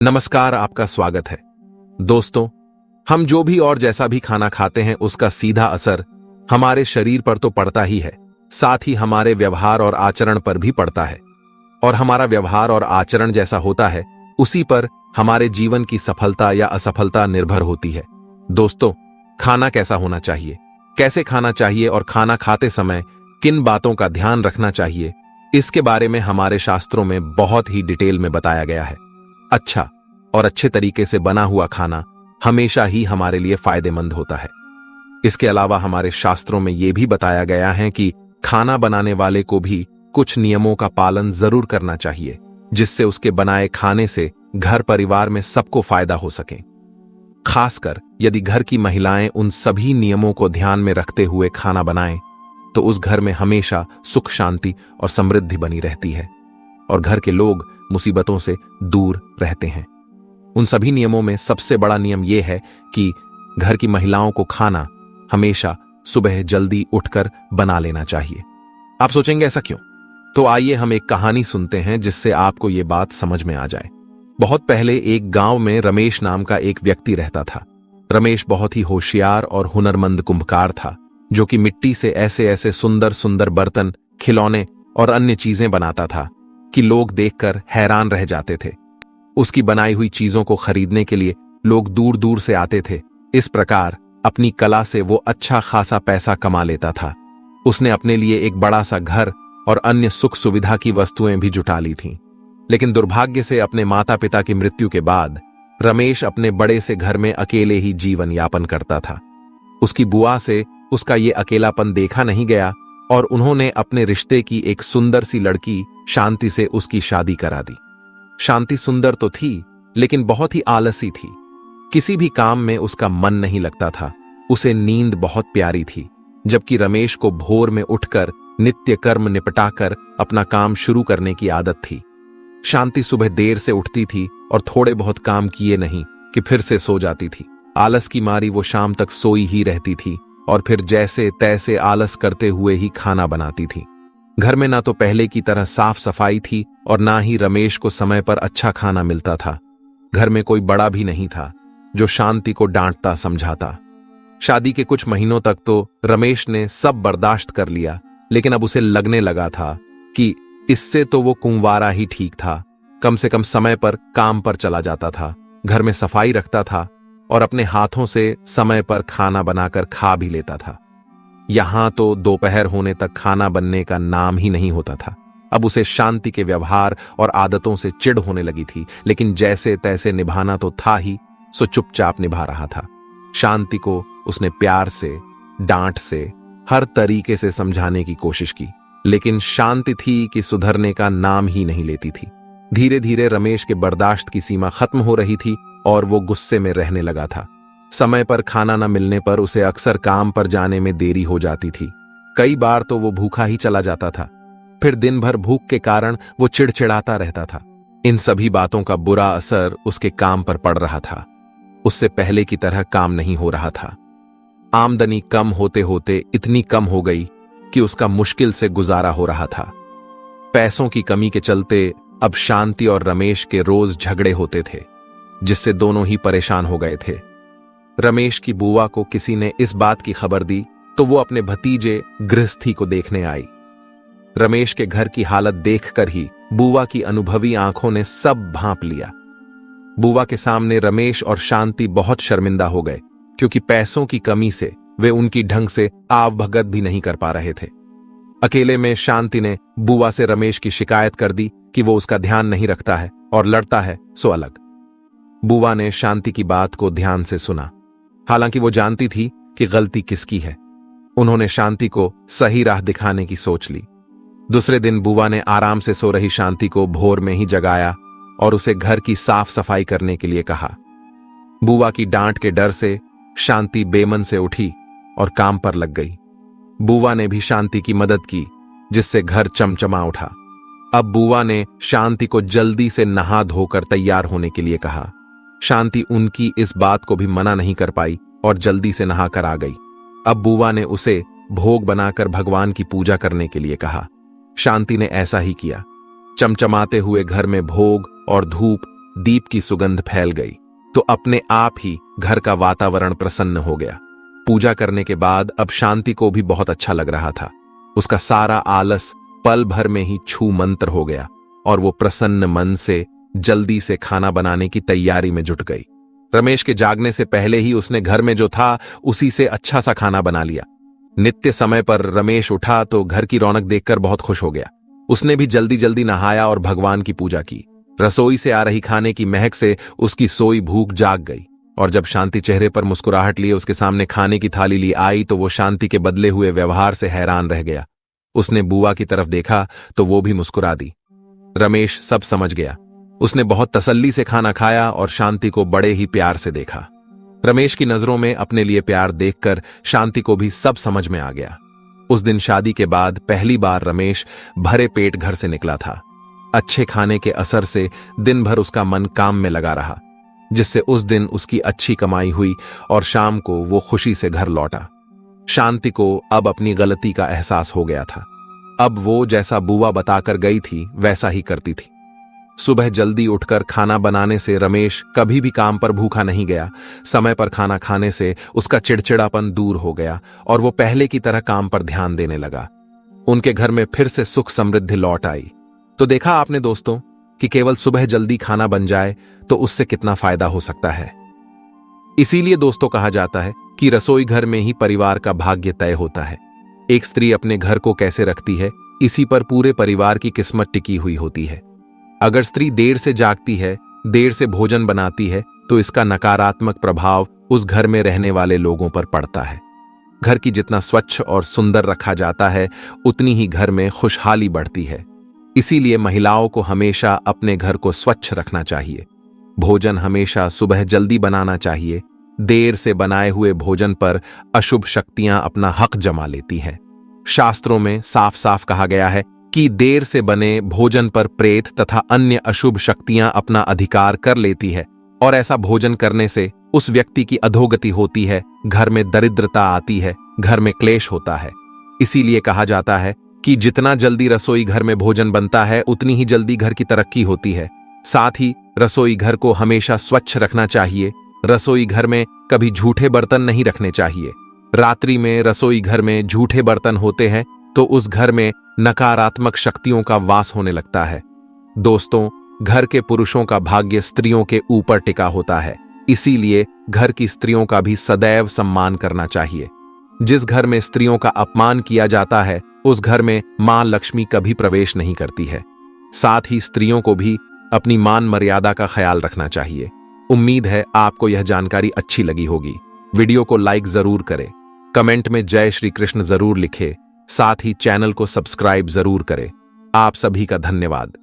नमस्कार, आपका स्वागत है। दोस्तों, हम जो भी और जैसा भी खाना खाते हैं उसका सीधा असर हमारे शरीर पर तो पड़ता ही है, साथ ही हमारे व्यवहार और आचरण पर भी पड़ता है। और हमारा व्यवहार और आचरण जैसा होता है उसी पर हमारे जीवन की सफलता या असफलता निर्भर होती है। दोस्तों, खाना कैसा होना चाहिए, कैसे खाना चाहिए और खाना खाते समय किन बातों का ध्यान रखना चाहिए, इसके बारे में हमारे शास्त्रों में बहुत ही डिटेल में बताया गया है। अच्छा और अच्छे तरीके से बना हुआ खाना हमेशा ही हमारे लिए फायदेमंद होता है। इसके अलावा हमारे शास्त्रों में यह भी बताया गया है कि खाना बनाने वाले को भी कुछ नियमों का पालन जरूर करना चाहिए, जिससे उसके बनाए खाने से घर परिवार में सबको फायदा हो सके। खासकर यदि घर की महिलाएं उन सभी नियमों को ध्यान में रखते हुए खाना बनाएं, तो उस घर में हमेशा सुख, शांति और समृद्धि बनी रहती है और घर के लोग मुसीबतों से दूर रहते हैं। उन सभी नियमों में सबसे बड़ा नियम यह है कि घर की महिलाओं को खाना हमेशा सुबह जल्दी उठकर बना लेना चाहिए। आप सोचेंगे ऐसा क्यों? तो आइए हम एक कहानी सुनते हैं जिससे आपको यह बात समझ में आ जाए। बहुत पहले एक गांव में रमेश नाम का एक व्यक्ति रहता था। रमेश बहुत ही होशियार और हुनरमंद कुंभकार था, जो कि मिट्टी से ऐसे ऐसे सुंदर सुंदर बर्तन, खिलौने और अन्य चीजें बनाता था कि लोग देखकर हैरान रह जाते थे। उसकी बनाई हुई चीजों को खरीदने के लिए लोग दूर दूर से आते थे। इस प्रकार अपनी कला से वो अच्छा खासा पैसा कमा लेता था। उसने अपने लिए एक बड़ा सा घर और अन्य सुख सुविधा की वस्तुएं भी जुटा ली थीं। लेकिन दुर्भाग्य से अपने माता पिता की मृत्यु के बाद रमेश अपने बड़े से घर में अकेले ही जीवन यापन करता था। उसकी बुआ से उसका ये अकेलापन देखा नहीं गया और उन्होंने अपने रिश्ते की एक सुंदर सी लड़की शांति से उसकी शादी करा दी। शांति सुंदर तो थी, लेकिन बहुत ही आलसी थी। किसी भी काम में उसका मन नहीं लगता था। उसे नींद बहुत प्यारी थी, जबकि रमेश को भोर में उठकर नित्य कर्म निपटाकर अपना काम शुरू करने की आदत थी। शांति सुबह देर से उठती थी और थोड़े बहुत काम किए नहीं कि फिर से सो जाती थी। आलस की मारी वो शाम तक सोई ही रहती थी और फिर जैसे तैसे आलस करते हुए ही खाना बनाती थी। घर में ना तो पहले की तरह साफ सफाई थी और ना ही रमेश को समय पर अच्छा खाना मिलता था। घर में कोई बड़ा भी नहीं था जो शांति को डांटता समझाता। शादी के कुछ महीनों तक तो रमेश ने सब बर्दाश्त कर लिया, लेकिन अब उसे लगने लगा था कि इससे तो वो कुंवारा ही ठीक था। कम से कम समय पर काम पर चला जाता था, घर में सफाई रखता था और अपने हाथों से समय पर खाना बनाकर खा भी लेता था। यहां तो दोपहर होने तक खाना बनने का नाम ही नहीं होता था। अब उसे शांति के व्यवहार और आदतों से चिढ़ होने लगी थी, लेकिन जैसे तैसे निभाना तो था ही, सो चुपचाप निभा रहा था। शांति को उसने प्यार से, डांट से, हर तरीके से समझाने की कोशिश की, लेकिन शांति थी कि सुधरने का नाम ही नहीं लेती थी। धीरे धीरे रमेश के बर्दाश्त की सीमा खत्म हो रही थी और वो गुस्से में रहने लगा था। समय पर खाना न मिलने पर उसे अक्सर काम पर जाने में देरी हो जाती थी। कई बार तो वो भूखा ही चला जाता था। फिर दिन भर भूख के कारण वो चिड़चिड़ाता रहता था। इन सभी बातों का बुरा असर उसके काम पर पड़ रहा था। उससे पहले की तरह काम नहीं हो रहा था। आमदनी कम होते होते इतनी कम हो गई कि उसका मुश्किल से गुजारा हो रहा था। पैसों की कमी के चलते अब शांति और रमेश के रोज झगड़े होते थे, जिससे दोनों ही परेशान हो गए थे। रमेश की बुआ को किसी ने इस बात की खबर दी तो वो अपने भतीजे गृहस्थी को देखने आई। रमेश के घर की हालत देखकर ही बुआ की अनुभवी आंखों ने सब भांप लिया। बुआ के सामने रमेश और शांति बहुत शर्मिंदा हो गए, क्योंकि पैसों की कमी से वे उनकी ढंग से आवभगत भी नहीं कर पा रहे थे। अकेले में शांति ने बुआ से रमेश की शिकायत कर दी कि वो उसका ध्यान नहीं रखता है और लड़ता है सो अलग। बुआ ने शांति की बात को ध्यान से सुना, हालांकि वो जानती थी कि गलती किसकी है। उन्होंने शांति को सही राह दिखाने की सोच ली। दूसरे दिन बुआ ने आराम से सो रही शांति को भोर में ही जगाया और उसे घर की साफ सफाई करने के लिए कहा। बुआ की डांट के डर से शांति बेमन से उठी और काम पर लग गई। बुआ ने भी शांति की मदद की, जिससे घर चमचमा उठा। अब बुआ ने शांति को जल्दी से नहा धोकर तैयार होने के लिए कहा। शांति उनकी इस बात को भी मना नहीं कर पाई और जल्दी से नहाकर आ गई। अब बुआ ने उसे भोग बनाकर भगवान की पूजा करने के लिए कहा। शांति ने ऐसा ही किया। चमचमाते हुए घर में भोग और धूप दीप की सुगंध फैल गई तो अपने आप ही घर का वातावरण प्रसन्न हो गया। पूजा करने के बाद अब शांति को भी बहुत अच्छा लग रहा था। उसका सारा आलस पल भर में ही छू मंतर हो गया और वो प्रसन्न मन से जल्दी से खाना बनाने की तैयारी में जुट गई। रमेश के जागने से पहले ही उसने घर में जो था उसी से अच्छा सा खाना बना लिया। नित्य समय पर रमेश उठा तो घर की रौनक देखकर बहुत खुश हो गया। उसने भी जल्दी जल्दी नहाया और भगवान की पूजा की। रसोई से आ रही खाने की महक से उसकी सोई भूख जाग गई और जब शांति चेहरे पर मुस्कुराहट लिए उसके सामने खाने की थाली ली आई तो वो शांति के बदले हुए व्यवहार से हैरान रह गया। उसने बुआ की तरफ देखा तो वो भी मुस्कुरा दी। रमेश सब समझ गया। उसने बहुत तसल्ली से खाना खाया और शांति को बड़े ही प्यार से देखा। रमेश की नजरों में अपने लिए प्यार देखकर शांति को भी सब समझ में आ गया। उस दिन शादी के बाद पहली बार रमेश भरे पेट घर से निकला था। अच्छे खाने के असर से दिन भर उसका मन काम में लगा रहा, जिससे उस दिन उसकी अच्छी कमाई हुई और शाम को वो खुशी से घर लौटा। शांति को अब अपनी गलती का एहसास हो गया था। अब वो जैसा बुआ बताकर गई थी वैसा ही करती थी। सुबह जल्दी उठकर खाना बनाने से रमेश कभी भी काम पर भूखा नहीं गया। समय पर खाना खाने से उसका चिड़चिड़ापन दूर हो गया और वो पहले की तरह काम पर ध्यान देने लगा। उनके घर में फिर से सुख समृद्धि लौट आई। तो देखा आपने दोस्तों कि केवल सुबह जल्दी खाना बन जाए तो उससे कितना फायदा हो सकता है। इसीलिए दोस्तों कहा जाता है कि रसोई घर में ही परिवार का भाग्य तय होता है। एक स्त्री अपने घर को कैसे रखती है, इसी पर पूरे परिवार की किस्मत टिकी हुई होती है। अगर स्त्री देर से जागती है, देर से भोजन बनाती है तो इसका नकारात्मक प्रभाव उस घर में रहने वाले लोगों पर पड़ता है। घर की जितना स्वच्छ और सुंदर रखा जाता है उतनी ही घर में खुशहाली बढ़ती है। इसीलिए महिलाओं को हमेशा अपने घर को स्वच्छ रखना चाहिए। भोजन हमेशा सुबह जल्दी बनाना चाहिए। देर से बनाए हुए भोजन पर अशुभ शक्तियां अपना हक जमा लेती हैं। शास्त्रों में साफ साफ कहा गया है कि देर से बने भोजन पर प्रेत तथा अन्य अशुभ शक्तियां अपना अधिकार कर लेती है और ऐसा भोजन करने से उस व्यक्ति की अधोगति होती है, घर में दरिद्रता आती है, घर में क्लेश होता है। इसीलिए कहा जाता है कि जितना जल्दी रसोई घर में भोजन बनता है उतनी ही जल्दी घर की तरक्की होती है। साथ ही रसोई घर को हमेशा स्वच्छ रखना चाहिए। रसोई घर में कभी झूठे बर्तन नहीं रखने चाहिए। रात्रि में रसोई घर में झूठे बर्तन होते हैं तो उस घर में नकारात्मक शक्तियों का वास होने लगता है। दोस्तों, घर के पुरुषों का भाग्य स्त्रियों के ऊपर टिका होता है। इसीलिए घर की स्त्रियों का भी सदैव सम्मान करना चाहिए। जिस घर में स्त्रियों का अपमान किया जाता है उस घर में मां लक्ष्मी कभी प्रवेश नहीं करती है। साथ ही स्त्रियों को भी अपनी मान मर्यादा का ख्याल रखना चाहिए। उम्मीद है आपको यह जानकारी अच्छी लगी होगी। वीडियो को लाइक जरूर करें, कमेंट में जय श्री कृष्ण जरूर लिखें, साथ ही चैनल को सब्सक्राइब जरूर करें। आप सभी का धन्यवाद।